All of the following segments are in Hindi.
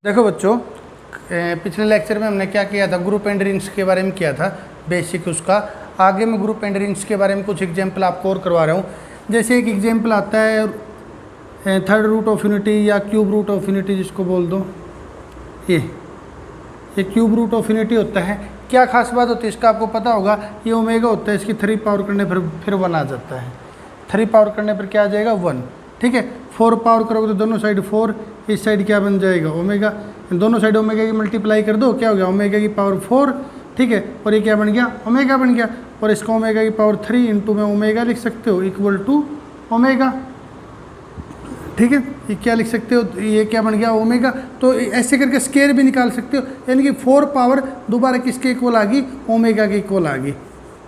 देखो बच्चों, पिछले लेक्चर में हमने क्या किया था, ग्रुप एंड रिंग्स के बारे में किया था, बेसिक उसका। आगे मैं ग्रुप एंड रिंग्स के बारे में कुछ एग्जांपल आपको और करवा रहा हूँ। जैसे एक एग्जांपल आता है थर्ड रूट ऑफ यूनिटी या क्यूब रूट ऑफ यूनिटी, जिसको बोल दो ये क्यूब रूट ऑफ यूनिटी होता है। क्या खास बात होती है इसका, आपको पता होगा, ये ओमेगा होता है, इसकी 3 पावर करने पर फिर 1 आ जाता है। 3 पावर करने पर क्या आ जाएगा, 1। ठीक है, 4 पावर करोगे तो दोनों साइड 4, इस साइड क्या बन जाएगा, ओमेगा। दोनों साइड ओमेगा की मल्टीप्लाई कर दो, क्या हो गया, ओमेगा की पावर 4। ठीक है, और ये क्या बन गया, ओमेगा बन गया। और इसको ओमेगा की पावर 3 इंटू में ओमेगा लिख सकते हो, इक्वल टू ओमेगा। ठीक है, ये क्या लिख सकते हो, ये क्या बन गया, ओमेगा। तो ऐसे करके स्केयर भी निकाल सकते हो, यानी कि 4 पावर दोबारा किसके इक्वल आ गई, ओमेगा के इक्वल आ गई।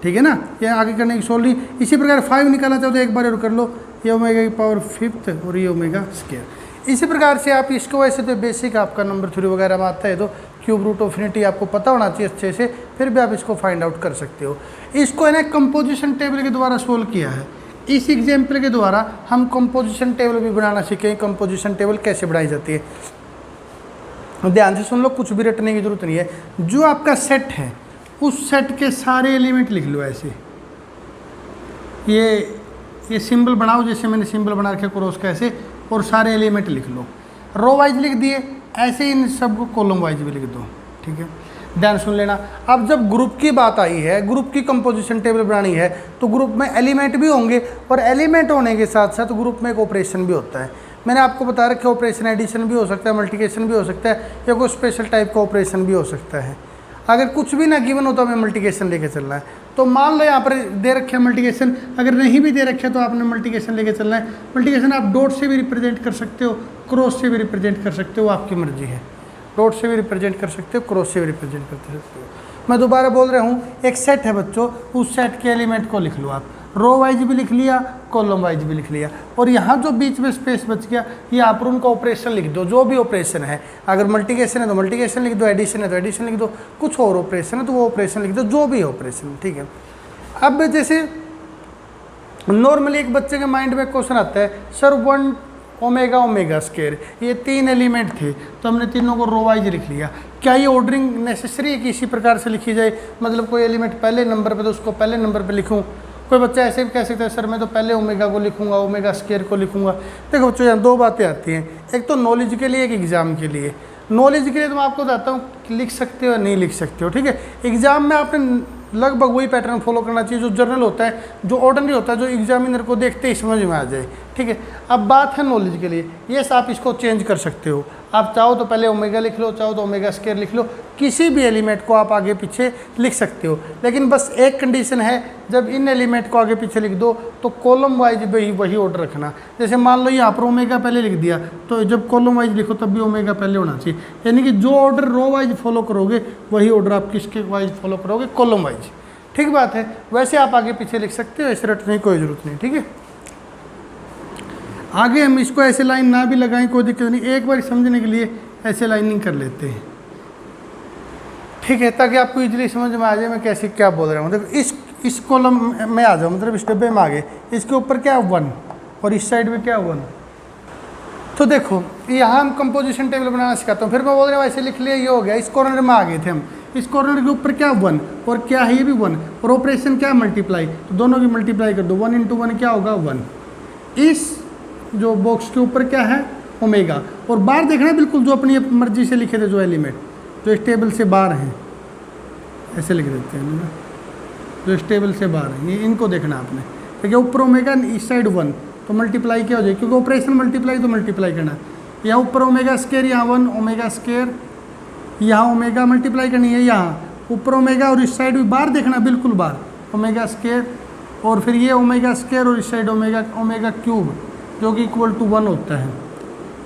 ठीक है ना, ये आगे करने की सोल्व नहीं। इसी प्रकार 5 निकालना चाहो तो एक बार और कर लो, ये ओमेगा की पावर 5 और ये ओमेगा स्केयर। इसी प्रकार से आप इसको, वैसे तो बेसिक आपका नंबर 3 वगैरह में आता है, तो क्यूब रूट ऑफ यूनिटी आपको पता होना चाहिए अच्छे से, फिर भी आप इसको फाइंड आउट कर सकते हो। इसको है ना कंपोजिशन टेबल के द्वारा सोल्व किया है। इस एग्जाम्पल के द्वारा हम कंपोजिशन टेबल भी बनाना सीखेंगे, कंपोजिशन टेबल कैसे बनाई जाती है। ध्यान से सुन लो, कुछ भी रटने की जरूरत नहीं है। जो आपका सेट है उस सेट के सारे एलिमेंट लिख लो ऐसे। ये सिंबल बनाओ, जैसे मैंने सिंबल बना रखे क्रॉस का ऐसे, और सारे एलिमेंट लिख लो। रो वाइज लिख दिए, ऐसे इन सबको कॉलम वाइज भी लिख दो। ठीक है, ध्यान सुन लेना। अब जब ग्रुप की बात आई है, ग्रुप की कंपोजिशन टेबल बनानी है, तो ग्रुप में एलिमेंट भी होंगे, और एलिमेंट होने के साथ साथ ग्रुप में एक ऑपरेशन भी होता है। मैंने आपको बता रखा है, ऑपरेशन एडिशन भी हो सकता है, मल्टीप्लिकेशन भी हो सकता है, या कोई स्पेशल टाइप का ऑपरेशन भी हो सकता है। अगर कुछ भी ना गिवन हो तो हमें मल्टीप्लिकेशन लेके चलना है। तो मान लो यहाँ पर दे रखे है मल्टीप्लिकेशन, अगर नहीं भी दे रखे तो आपने मल्टीप्लिकेशन लेके चलना है। मल्टीप्लिकेशन आप डॉट से भी रिप्रेजेंट कर सकते हो, क्रॉस से भी रिप्रेजेंट कर सकते हो, आपकी मर्जी है। डॉट से भी रिप्रेजेंट कर सकते हो, क्रॉस से भी रिप्रेजेंट कर सकते हो। मैं दोबारा बोल रहा हूँ, एक सेट है बच्चों, उस सेट के एलिमेंट को लिख लो आप। रो वाइज भी लिख लिया, कॉलम वाइज भी लिख लिया, और यहाँ जो बीच में स्पेस बच गया, यहाँ पर उनका ऑपरेशन लिख दो, जो भी ऑपरेशन है। अगर मल्टीप्लिकेशन है तो मल्टीप्लिकेशन लिख दो, एडिशन है तो एडिशन लिख दो, कुछ और ऑपरेशन है तो वो ऑपरेशन लिख दो, जो भी ऑपरेशन। ठीक है, अब जैसे नॉर्मली एक बच्चे के माइंड में क्वेश्चन आता है, सर 1 ओमेगा ओमेगा स्केयर, ये 3 एलिमेंट थे, तो हमने तीनों को रो वाइज लिख लिया। क्या ये ऑर्डरिंग नेसेसरी है कि इसी प्रकार से लिखी जाए, मतलब कोई एलिमेंट पहले नंबर पे तो उसको पहले नंबर पे लिखूं? कोई बच्चा ऐसे भी कह सकता है, सर मैं तो पहले ओमेगा को लिखूंगा, ओमेगा स्केयर को लिखूंगा। देखो बच्चों, यहाँ 2 बातें आती हैं, एक तो नॉलेज के लिए, एक एग्जाम के लिए। नॉलेज के लिए तो मैं आपको बताता हूँ लिख सकते हो या नहीं लिख सकते हो। ठीक है, एग्जाम में आपने लगभग वही पैटर्न फॉलो करना चाहिए जो जर्नल होता है, जो ऑर्डिनरी होता है, जो एग्जामिनर को देखते ही समझ में आ जाए। ठीक है, अब बात है नॉलेज के लिए, यस आप इसको चेंज कर सकते हो। आप चाहो तो पहले ओमेगा लिख लो, चाहो तो ओमेगा स्केयर लिख लो, किसी भी एलिमेंट को आप आगे पीछे लिख सकते हो। लेकिन बस एक कंडीशन है, जब इन एलिमेंट को आगे पीछे लिख दो तो कॉलम वाइज वही ऑर्डर रखना। जैसे मान लो यहाँ पर ओमेगा पहले लिख दिया, तो जब कॉलम वाइज लिखो तब भी ओमेगा पहले होना चाहिए। यानी कि जो ऑर्डर रो वाइज फॉलो करोगे वही ऑर्डर आप किसके वाइज फॉलो करोगे, कॉलम वाइज। ठीक बात है, वैसे आप आगे पीछे लिख सकते हो, ऐसे रटने की कोई जरूरत नहीं। ठीक है, आगे हम इसको ऐसे लाइन ना भी लगाएं कोई दिक्कत नहीं, एक बार समझने के लिए ऐसे लाइनिंग कर लेते हैं। ठीक है, ताकि आपको इजीली समझ में आ जाए मैं कैसे क्या बोल रहा हूँ। देखो इस कॉलम में आ जाओ, मतलब इस डब्बे में आगे, इसके ऊपर क्या 1 और इस साइड में क्या 1। तो देखो यहाँ हम कंपोजिशन टेबल बनाना सिखाता हूँ। फिर मैं बोल रहा हूँ ऐसे लिख लिया, ये हो गया। इस कॉर्नर में आ गए थे हम, इस कॉर्नर के ऊपर क्या 1 और क्या है, ये भी 1, और ऑपरेशन क्या मल्टीप्लाई, तो दोनों की मल्टीप्लाई कर दो। 1 × 1 क्या होगा, 1। इस जो बॉक्स के ऊपर क्या है, ओमेगा, और बाहर देखना बिल्कुल जो अपनी मर्जी से लिखे थे, जो एलिमेंट जो इस टेबल से बाहर हैं, ऐसे लिख देते हैं ना, जो इस टेबल से बाहर हैं, ये इनको देखना आपने। देखिए ऊपर ओमेगा, इस साइड 1, तो मल्टीप्लाई क्या हो जाए, क्योंकि ऑपरेशन मल्टीप्लाई तो मल्टीप्लाई करना। यहाँ ऊपर ओमेगा स्केयर, यहाँ 1 ओमेगा स्केयर, यहाँ ओमेगा मल्टीप्लाई करनी है, यहाँ ऊपर ओमेगा, और इस साइड भी बाहर देखना बिल्कुल बाहर ओमेगा स्केयर, और फिर ये ओमेगा स्केयर, और इस साइड ओमेगा ओमेगा क्यूब जो कि इक्वल टू 1 होता है।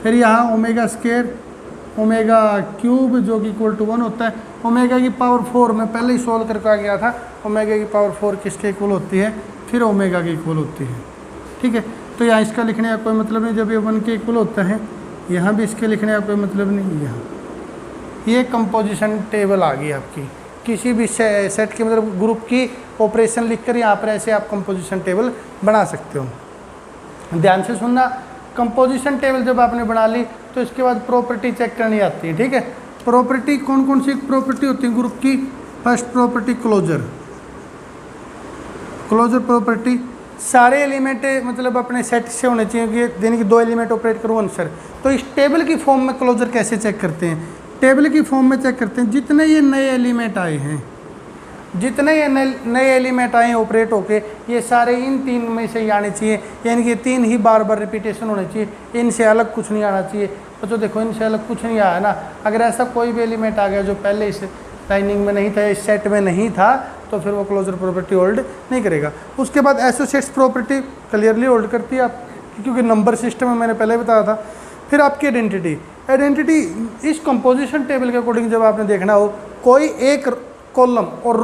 फिर यहाँ ओमेगा स्केयर, ओमेगा क्यूब जो कि इक्वल टू 1 होता है। ओमेगा की पावर 4 मैं पहले ही सॉल्व करके आ गया था, ओमेगा की पावर 4 किसके इक्वल होती है, फिर ओमेगा की इक्वल होती है। ठीक है, तो यहाँ इसका लिखने का कोई मतलब नहीं, जब ये 1 के इक्वल होता है। यहाँ भी इसके लिखने का कोई मतलब नहीं। यहाँ ये कंपोजिशन टेबल आ गई आपकी, किसी भी सेट के मतलब ग्रुप की ऑपरेशन लिखकर यहाँ पर ऐसे आप कंपोजिशन टेबल बना सकते हो। ध्यान से सुनना, कंपोजिशन टेबल जब आपने बना ली तो इसके बाद प्रॉपर्टी चेक करनी आती है। ठीक है, प्रॉपर्टी कौन कौन सी प्रॉपर्टी होती है ग्रुप की? First property closure, closure property सारे एलिमेंट मतलब अपने सेट से होने चाहिए कि यानी कि 2 एलिमेंट ऑपरेट करूँ आंसर। तो इस टेबल की फॉर्म में क्लोजर कैसे चेक करते हैं? टेबल की फॉर्म में चेक करते हैं जितने ये नए एलिमेंट आए हैं, जितने ये नए एलिमेंट आए हैं ऑपरेट होके, ये सारे इन 3 में से ही आने चाहिए, यानी कि 3 ही बार बार रिपीटेशन होने चाहिए, इनसे अलग कुछ नहीं आना चाहिए। तो देखो इनसे अलग कुछ नहीं आया ना। अगर ऐसा कोई भी एलिमेंट आ गया जो पहले इस लाइनिंग में नहीं था, इस सेट में नहीं था, तो फिर वो क्लोजर प्रॉपर्टी होल्ड नहीं करेगा। उसके बाद एसोसिएट्स प्रॉपर्टी क्लियरली होल्ड करती है आप, क्योंकि नंबर सिस्टम में मैंने पहले बताया था। फिर आपकी आइडेंटिटी, आइडेंटिटी इस कंपोजिशन टेबल के अकॉर्डिंग जब आपने देखना हो, कोई एक कॉलम और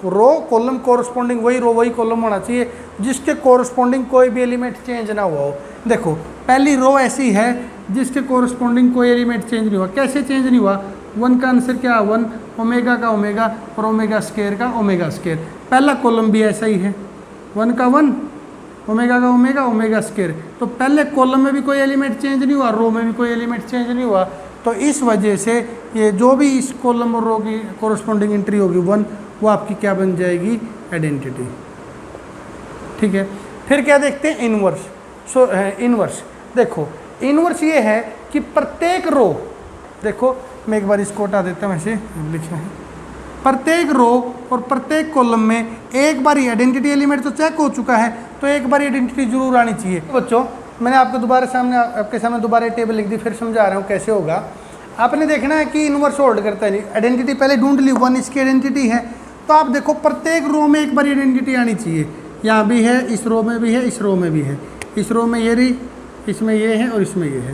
रो कॉलम कोरस्पॉन्डिंग वही रो वही कॉलम होना चाहिए जिसके कोरस्पॉन्डिंग कोई भी एलिमेंट चेंज ना हुआ हो। देखो पहली रो ऐसी है जिसके कोरस्पॉन्डिंग कोई एलिमेंट चेंज नहीं हुआ। कैसे चेंज नहीं हुआ? 1 का आंसर क्या? 1, ओमेगा का ओमेगा और ओमेगा स्क्वायर का ओमेगा स्क्वायर। पहला कॉलम भी ऐसा ही है, 1 का 1, ओमेगा का ओमेगा, ओमेगा स्क्वायर। तो पहले कॉलम में भी कोई एलिमेंट चेंज नहीं हुआ, रो में भी कोई एलिमेंट चेंज नहीं हुआ। तो इस वजह से ये जो भी इस कॉलम और रो की कोरस्पॉन्डिंग एंट्री होगी 1, वो आपकी क्या बन जाएगी? आइडेंटिटी। ठीक है, फिर क्या देखते हैं? इनवर्स। इनवर्स देखो, इनवर्स ये है कि प्रत्येक रो, देखो मैं एक बार इसको हटा देता हूँ, ऐसे लिखा है, प्रत्येक रो और प्रत्येक कॉलम में एक बार आइडेंटिटी एलिमेंट तो चेक हो चुका है, तो एक बार आइडेंटिटी जरूर आनी चाहिए। बच्चों मैंने आपके सामने दोबारा टेबल लिख दी, फिर समझा रहा हूँ कैसे होगा। आपने देखना है कि इनवर्स होल्ड करता है नहीं, आइडेंटिटी पहले ढूंढ ली, 1 इसकी आइडेंटिटी है। तो आप देखो प्रत्येक रो में एक बार आइडेंटिटी आनी चाहिए। यहाँ भी है, इस रो में भी है, इस रो में भी है, इस रो में ये रही, इसमें ये है और इसमें ये है।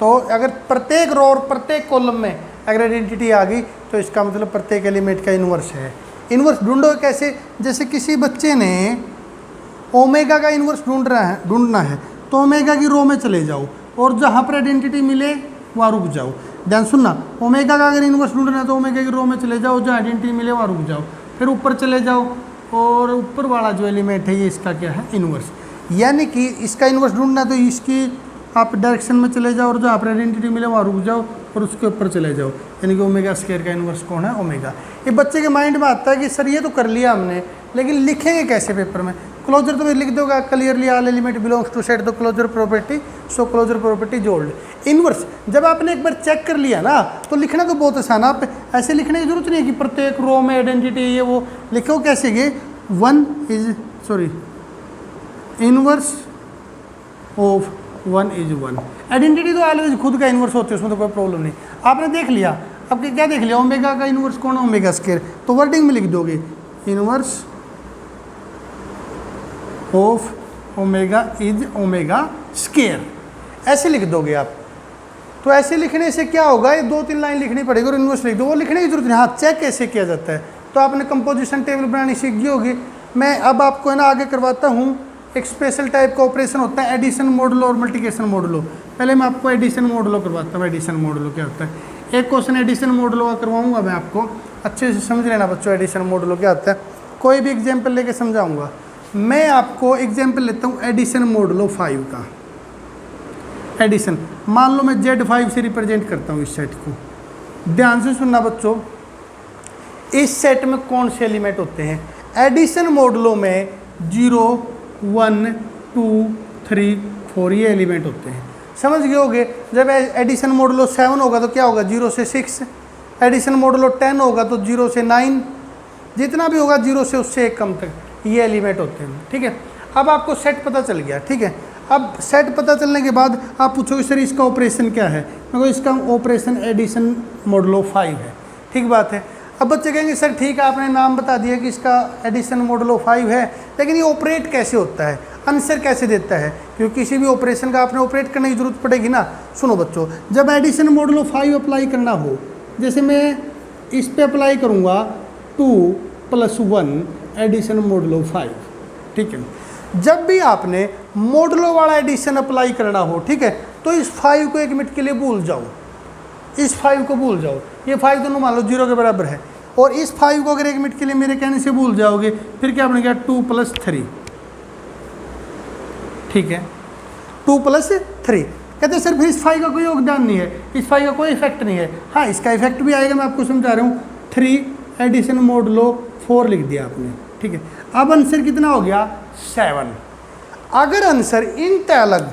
तो अगर प्रत्येक रो और प्रत्येक कॉलम में अगर आइडेंटिटी आ गई तो इसका मतलब प्रत्येक एलिमेंट का इन्वर्स है। इन्वर्स ढूंढो कैसे? जैसे किसी बच्चे ने ओमेगा का इन्वर्स ढूंढना है तो ओमेगा की रो में चले जाओ और जहाँ पर आइडेंटिटी मिले वहाँ रुक जाओ। ध्यान सुनना, ओमेगा का अगर इन्वर्स ढूंढना है तो ओमेगा की रो में चले जाओ, जहाँ आइडेंटिटी मिले वहाँ रुक जाओ, फिर ऊपर चले जाओ और ऊपर वाला जो एलिमेंट है ये इसका क्या है? इन्वर्स। यानी कि इसका इन्वर्स ढूंढना है तो इसकी आप डायरेक्शन में चले जाओ और जहाँ पर आइडेंटिटी मिले वहाँ रुक जाओ और उसके ऊपर चले जाओ, यानी कि ओमेगा स्क्वायर का इन्वर्स कौन है? ओमेगा। ये बच्चे के माइंड में आता है कि सर ये तो कर लिया हमने, लेकिन लिखेंगे कैसे पेपर में? क्लोजर तो लिख दोगा clearly all element belongs to set the closure property, so closure property जोल्ड। इन्वर्स जब आपने एक बार चेक कर लिया ना तो लिखना तो बहुत आसान है। आप ऐसे लिखने की जरूरत नहीं है कि प्रत्येक रो में आइडेंटिटी ये वो। लिखो कैसे? ये 1 is inverse of 1 is 1। Identity तो ऑलवेज खुद का इन्वर्स होती है, उसमें तो कोई प्रॉब्लम नहीं। आपने देख लिया, आपके क्या देख लिया? ओमेगा का इन्वर्स कौन है? Omega square. तो वर्डिंग में लिख दोगे inverse of omega is omega square, ऐसे लिख दोगे आप। तो ऐसे लिखने से क्या होगा? ये 2-3 लाइन लिखनी पड़ेगी और इन्वर्स लिख दो, वो लिखने की जरूरत नहीं। हाँ, चेक कैसे किया जाता है तो आपने कंपोजिशन टेबल बनानी सीख गई होगी। मैं अब आपको है ना आगे करवाता हूँ। एक स्पेशल टाइप का ऑपरेशन होता है एडिशन मॉडुलो और मल्टीप्लिकेशन मॉडुलो। पहले मैं आपको एडिशन मॉडुलो करवाता हूँ। एडिशन मॉडुलो क्या होता है? एक क्वेश्चन एडिशन मॉडुलो का करवाऊंगा मैं आपको, अच्छे से समझ लेना बच्चों। एडिशन मॉडुलो क्या होता है? कोई भी एग्जाम्पल लेके समझाऊंगा। मैं आपको एग्जाम्पल लेता हूँ एडिशन मॉडुलो 5 का। एडिशन, मान लो मैं Z5 से रिप्रेजेंट करता हूँ इस सेट को। ध्यान से सुनना बच्चों, इस सेट में कौन से एलिमेंट होते हैं? एडिशन मॉडुलो में 0, 1, 2, 3, 4 ये एलिमेंट होते हैं। समझ गए होगे? जब एडिशन मॉडुलो 7 होगा तो क्या होगा? 0 से 6। एडिशन मॉडुलो 10 होगा तो 0 से 9, जितना भी होगा 0 से उससे 1 कम तक ये एलिमेंट होते हैं। ठीक है, अब आपको सेट पता चल गया। ठीक है, अब सेट पता चलने के बाद आप पूछोगे सर इसका ऑपरेशन क्या है? मैं कहूँ इसका ऑपरेशन एडिशन मॉडुलो 5 है। ठीक बात है। अब बच्चे कहेंगे सर ठीक है, आपने नाम बता दिया कि इसका एडिशन मॉडुलो 5 है, लेकिन ये ऑपरेट कैसे होता है? आंसर कैसे देता है? क्योंकि किसी भी ऑपरेशन का आपने ऑपरेट करने की जरूरत पड़ेगी ना। सुनो बच्चों, जब एडिशन मॉडुलो 5 अप्लाई करना हो, जैसे मैं इस पे अप्लाई करूँगा 2 + 1 एडिशन मॉडुलो 5। ठीक है, जब भी आपने मॉडुलो वाला एडिशन अप्लाई करना हो, ठीक है, तो इस 5 को 1 मिनट के लिए भूल जाओ। इस 5 को भूल जाओ, ये 5 दोनों मान लो 0 के बराबर है, और इस 5 को अगर 1 मिनट के लिए मेरे कहने से भूल जाओगे, फिर क्या बनेगा? 2 + 3। ठीक है, 2 + 3। कहते हैं सर फिर इस फाइव का कोई योगदान नहीं है, इस फाइव का कोई इफेक्ट नहीं है। हाँ, इसका इफेक्ट भी आएगा, मैं आपको समझा रहा हूँ। 3 एडिशन मोडुलो 4 लिख दिया आपने, ठीक है। अब आंसर कितना हो गया 7। अगर आंसर इन अलग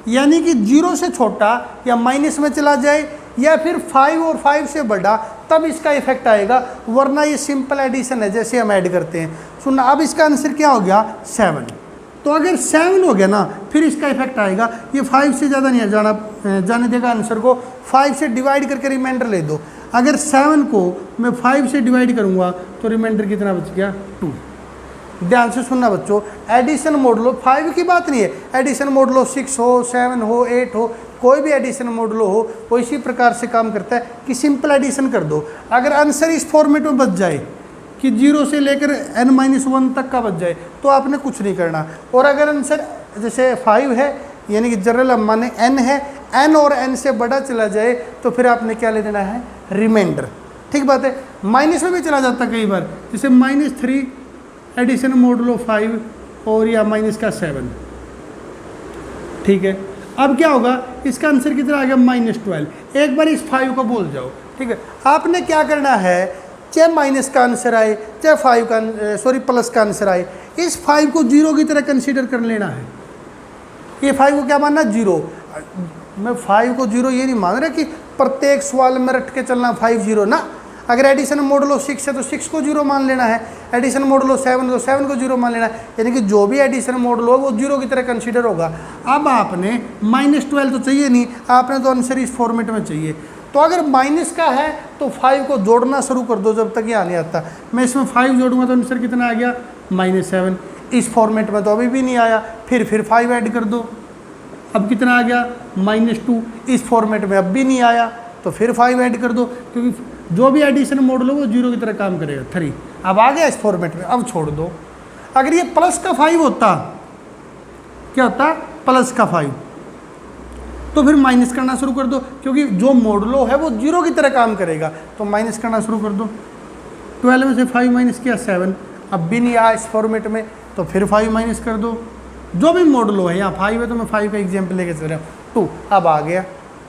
यानी कि 0 से छोटा या माइनस में चला जाए या फिर 5 और 5 से बड़ा, तब इसका इफेक्ट आएगा, वरना ये सिंपल एडिशन है जैसे हम ऐड करते हैं। सुनना, अब इसका आंसर क्या हो गया 7। तो अगर 7 हो गया ना, फिर इसका इफेक्ट आएगा। ये 5 से ज़्यादा नहीं जाने देगा आंसर को। 5 से डिवाइड करके रिमाइंडर ले दो। अगर 7 को मैं 5 से डिवाइड करूँगा तो रिमाइंडर कितना बच गया 2। ध्यान से सुनना बच्चों, एडिशन मोडुलो 5 की बात नहीं है, एडिशन मोडुलो 6 हो, 7 हो, 8 हो, कोई भी एडिशन मोडुलो हो, वो इसी प्रकार से काम करता है कि सिंपल एडिशन कर दो। अगर आंसर इस फॉर्मेट में बच जाए कि 0 से लेकर n-1 तक का बच जाए तो आपने कुछ नहीं करना। और अगर आंसर जैसे 5 है यानी कि जनरल माने n है, n और n से बड़ा चला जाए तो फिर आपने क्या ले लेना है, रिमाइंडर। ठीक बात है। माइनस में भी चला जाता कई बार, जैसे -3 एडिशन मोडुलो 5 और या माइनस का 7, ठीक है। अब क्या होगा, इसका आंसर कितना आ गया -12। एक बार इस 5 को बोल जाओ, ठीक है। आपने क्या करना है, चाहे माइनस का आंसर आए चाहे 5 का प्लस का आंसर आए, इस 5 को 0 की तरह कंसीडर कर लेना है। ये 5 को क्या मानना 0। मैं 5 को 0 ये नहीं मान रहा कि प्रत्येक सवाल में रट के चलना 5 0 ना। अगर एडिशन मोडुलो 6 है तो 6 को 0 मान लेना है, एडिशन मोडुलो 7 तो 7 को 0 मान लेना है, यानी कि जो भी एडिशन मोडुलो है वो 0 की तरह कंसीडर होगा। अब आपने -12 तो चाहिए नहीं, आपने तो आंसर इस फॉर्मेट में चाहिए। तो अगर माइनस का है तो 5 को जोड़ना शुरू कर दो जब तक ये आने आता। मैं इसमें 5 जोड़ूंगा तो आंसर कितना आ गया -7। इस फॉर्मेट में तो अभी भी नहीं आया, फिर 5 ऐड कर दो, अब कितना आ गया -2। इस फॉर्मेट में अब भी नहीं आया तो फिर 5 ऐड कर दो, क्योंकि जो भी एडिशन मोडुलो वो 0 की तरह काम करेगा। 3 अब आ गया इस फॉर्मेट में, अब छोड़ दो। अगर ये प्लस का 5 होता, क्या होता, प्लस का 5, तो फिर माइनस करना शुरू कर दो, क्योंकि जो मोडुलो है वो 0 की तरह काम करेगा, तो माइनस करना शुरू कर दो। 12 में से 5 माइनस किया 7, अब भी नहीं आया इस फॉर्मेट में, तो फिर 5 माइनस कर दो। जो भी मोडुलो है, यहाँ 5 है तो मैं 5 का एग्जाम्पल लेके चल रहा हूँ, 2 अब आ गया।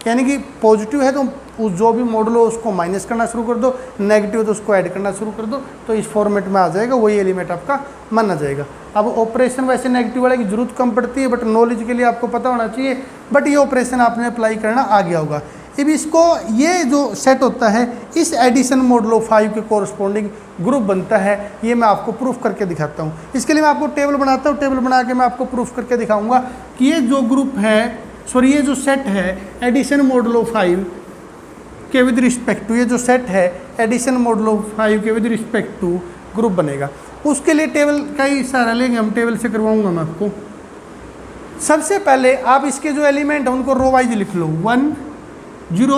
यानी कि पॉजिटिव है तो उस जो भी मोडुलो उसको माइनस करना शुरू कर दो, नेगेटिव तो उसको ऐड करना शुरू कर दो, तो इस फॉर्मेट में आ जाएगा, वही एलिमेंट आपका माना जाएगा। अब ऑपरेशन वैसे नेगेटिव वाले की जरूरत कम पड़ती है, बट नॉलेज के लिए आपको पता होना चाहिए। बट ये ऑपरेशन आपने अप्लाई करना आ गया होगा। अब इसको ये जो सेट होता है, इस एडिशन मोडुलो 5 के कोरस्पॉन्डिंग ग्रुप बनता है। ये मैं आपको प्रूफ करके दिखाता हूँ। इसके लिए मैं आपको टेबल बनाता हूँ, टेबल बना के मैं आपको प्रूफ करके दिखाऊंगा कि ये जो ग्रुप है, ये जो सेट है एडिशन मोडुलो 5 के विद रिस्पेक्ट टू, ये जो सेट है एडिशन मोडुलो 5 के विद रिस्पेक्ट टू ग्रुप बनेगा। उसके लिए टेबल का ही सहारा लेंगे हम, टेबल से करवाऊंगा मैं आपको। सबसे पहले आप इसके जो एलिमेंट है उनको रो वाइज लिख लो। 0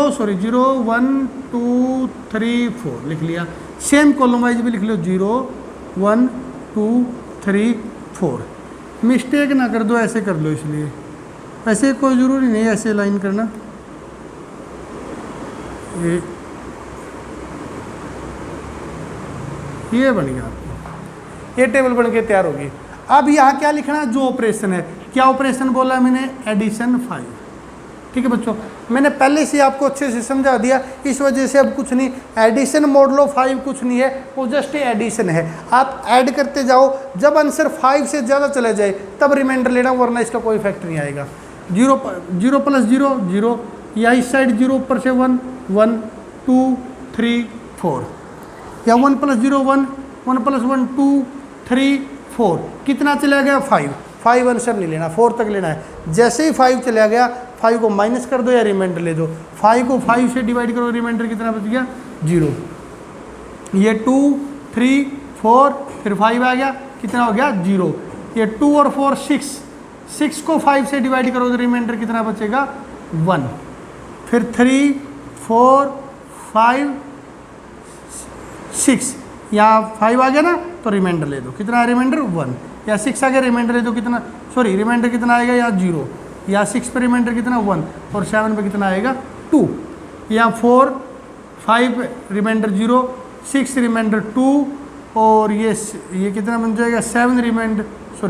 1 2 3 4 लिख लिया। सेम कॉलम वाइज भी लिख लो, 0 1 2 3 4। मिस्टेक ना कर दो, ऐसे कर लो। इसलिए ऐसे कोई ज़रूरी नहीं ऐसे लाइन करना। ये बन गया, ये टेबल बन के तैयार होगी। अब यहाँ क्या लिखना है, जो ऑपरेशन है। क्या ऑपरेशन बोला मैंने, एडिशन 5। ठीक है बच्चों, मैंने पहले से आपको अच्छे से समझा दिया, इस वजह से अब कुछ नहीं। एडिशन मोडुलो 5 कुछ नहीं है, वो जस्ट एडिशन है। आप ऐड करते जाओ, जब आंसर 5 से ज़्यादा चले जाए तब रिमाइंडर लेना, वरना इसका कोई इफेक्ट नहीं आएगा। 0 + 0 0, या इस साइड 0 ऊपर से 1 1 2 3 4, या 1 + 0 1 1 + 1 2 3 4। कितना चला गया 5 आंसर नहीं लेना, 4 तक लेना है। जैसे ही 5 चला गया, 5 को माइनस कर दो या रिमाइंडर ले दो। 5 को 5 से डिवाइड करो, रिमाइंडर कितना बच गया 0। ये 2 3 4, फिर 5 आ गया, कितना हो गया 0। ये 2 और 4 6 को 5 से डिवाइड करो तो रिमाइंडर कितना बचेगा 1। फिर 3 4 5 6, यहाँ 5 आ गया ना तो रिमाइंडर ले दो, कितना रिमाइंडर 1। या 6 आ गया, रिमाइंडर ले दो, कितना रिमाइंडर कितना आएगा यहाँ 0। या 6 पे रिमाइंडर कितना 1, और 7 पे कितना आएगा 2। या 4 5 रिमाइंडर 0 6 रिमाइंडर 2, और ये कितना बन जाएगा 7 रिमाइंडर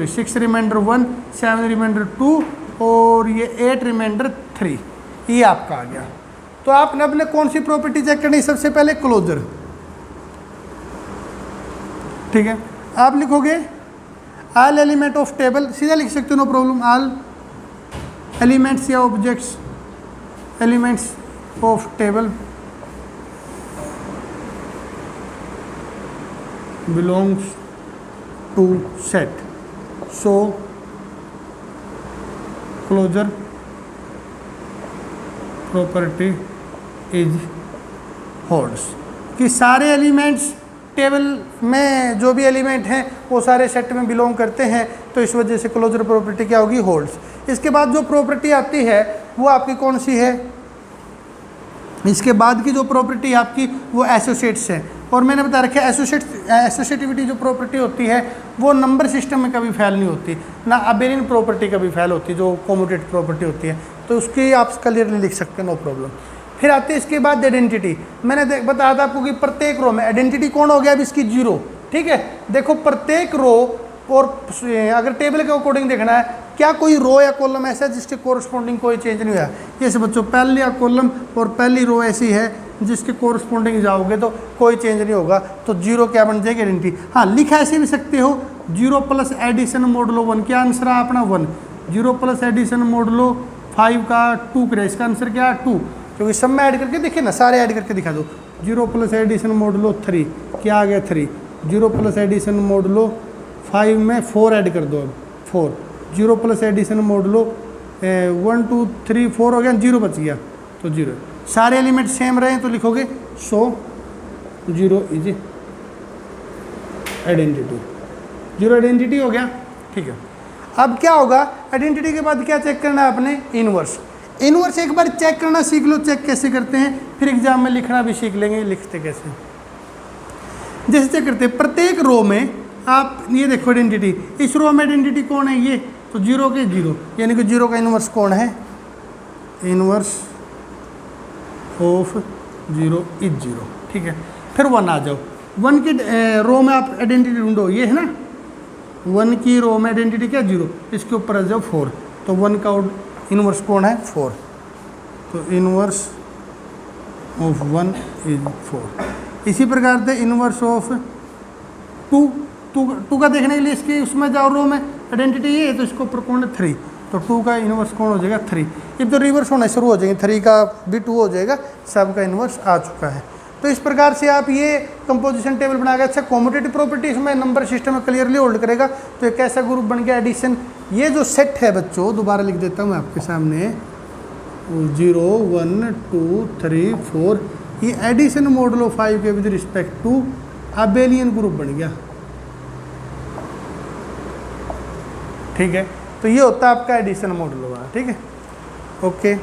6 रिमाइंडर 1 7 रिमाइंडर 2, और ये 8 रिमाइंडर 3, ये आपका आ गया। तो आपने अपने कौन सी प्रॉपर्टी चेक करनी, सबसे पहले क्लोजर, ठीक है। आप लिखोगे ऑल एलिमेंट ऑफ टेबल, सीधा लिख सकते हो, नो प्रॉब्लम, ऑल एलिमेंट्स या objects, elements of table belongs to set, so closure property is holds, कि सारे एलिमेंट्स टेबल में जो भी एलिमेंट हैं वो सारे सेट में बिलोंग करते हैं, तो इस वजह से क्लोजर प्रॉपर्टी क्या होगी, होल्ड्स। इसके बाद जो प्रॉपर्टी आती है वो आपकी कौन सी है, इसके बाद की जो प्रॉपर्टी आपकी वो एसोसिएट्स है। और मैंने बता रखा है एसोसिएटिविटी जो प्रॉपर्टी होती है वो नंबर सिस्टम में कभी फेल नहीं होती, ना अबेलियन प्रॉपर्टी कभी फेल होती जो कॉम्यूटेटिव प्रॉपर्टी होती है, तो उसकी आप क्लियरली लिख सकते हैं, नो प्रॉब्लम। फिर आती है इसके बाद आइडेंटिटी। मैंने बताया था आपको कि प्रत्येक रो में आइडेंटिटी कौन हो गया, अब इसकी 0, ठीक है। देखो प्रत्येक रो, और अगर टेबल के अकॉर्डिंग देखना है क्या कोई रो या कॉलम ऐसा है जिसके कोरस्पॉन्डिंग कोई चेंज नहीं हुआ, जैसे बच्चों पहली या कॉलम और पहली रो ऐसी है जिसके कोरस्पॉन्डिंग जाओगे तो कोई चेंज नहीं होगा, तो 0 क्या बन जाएगी, आइडेंटिटी। हाँ, लिखा ऐसे भी सकते हो 0 प्लस एडिशन मोडुलो 1, क्या आंसर है अपना 1, 0 प्लस एडिशन मोडुलो 5 का 2 करें, इसका आंसर क्या है 2, क्योंकि सब में ऐड करके देखिए ना, सारे ऐड करके दिखा दो। 0 प्लस एडिशन मोडुलो 3, क्या आ गया 3, 0 प्लस एडिशन मोडुलो 5 में 4 ऐड कर दो, अब 4, 0 प्लस एडिशन मोडुलो 1 2 3 4 हो गया, 0 बच गया, तो 0। सारे एलिमेंट सेम रहे तो लिखोगे 0 इज आइडेंटिटी, 0 आइडेंटिटी हो गया, ठीक है। अब क्या होगा, आइडेंटिटी के बाद क्या चेक करना है आपने, इनवर्स। इनवर्स एक बार चेक करना सीख लो, चेक कैसे करते हैं, फिर एग्जाम में लिखना भी सीख लेंगे, लिखते कैसे। जैसे चेक करते हैं प्रत्येक रो में, आप ये देखो आइडेंटिटी, इस रो में आइडेंटिटी कौन है, ये, तो 0 के 0, यानी कि 0 का इनवर्स कौन है, इनवर्स ऑफ 0 इज 0, ठीक है। फिर 1 आ जाओ, 1 की रो में आप आइडेंटिटी ढूंढो, ये है ना, 1 की रो में आइडेंटिटी क्या 0, इसके ऊपर आ जाओ 4, तो 1 का इनवर्स कौन है 4, तो इनवर्स ऑफ 1 इज 4। इसी प्रकार से इनवर्स ऑफ 2 का देखने के लिए इसके उसमें जाओ, रो में आइडेंटिटी ये है तो इसको ऊपर कौन है 3, तो 2 का इनवर्स कौन हो जाएगा 3। अब तो रिवर्स होना शुरू हो जाएंगे, 3 का भी 2 हो जाएगा, सब का इनवर्स आ चुका है। तो इस प्रकार से आप ये कंपोजिशन टेबल बना के, अच्छा कॉम्यूटेटिव प्रॉपर्टी इसमें नंबर सिस्टम में क्लियरली होल्ड करेगा, तो एक ऐसा ग्रुप बन गया एडिशन। ये जो सेट है बच्चों, दोबारा लिख देता हूँ आपके सामने, 0 1 2 3 4, ये एडिशन मॉडुलो 5 के with respect to abelian group बन गया, ठीक है। तो ये होता है आपका एडिशन मॉडुलो, ठीक है, ओके।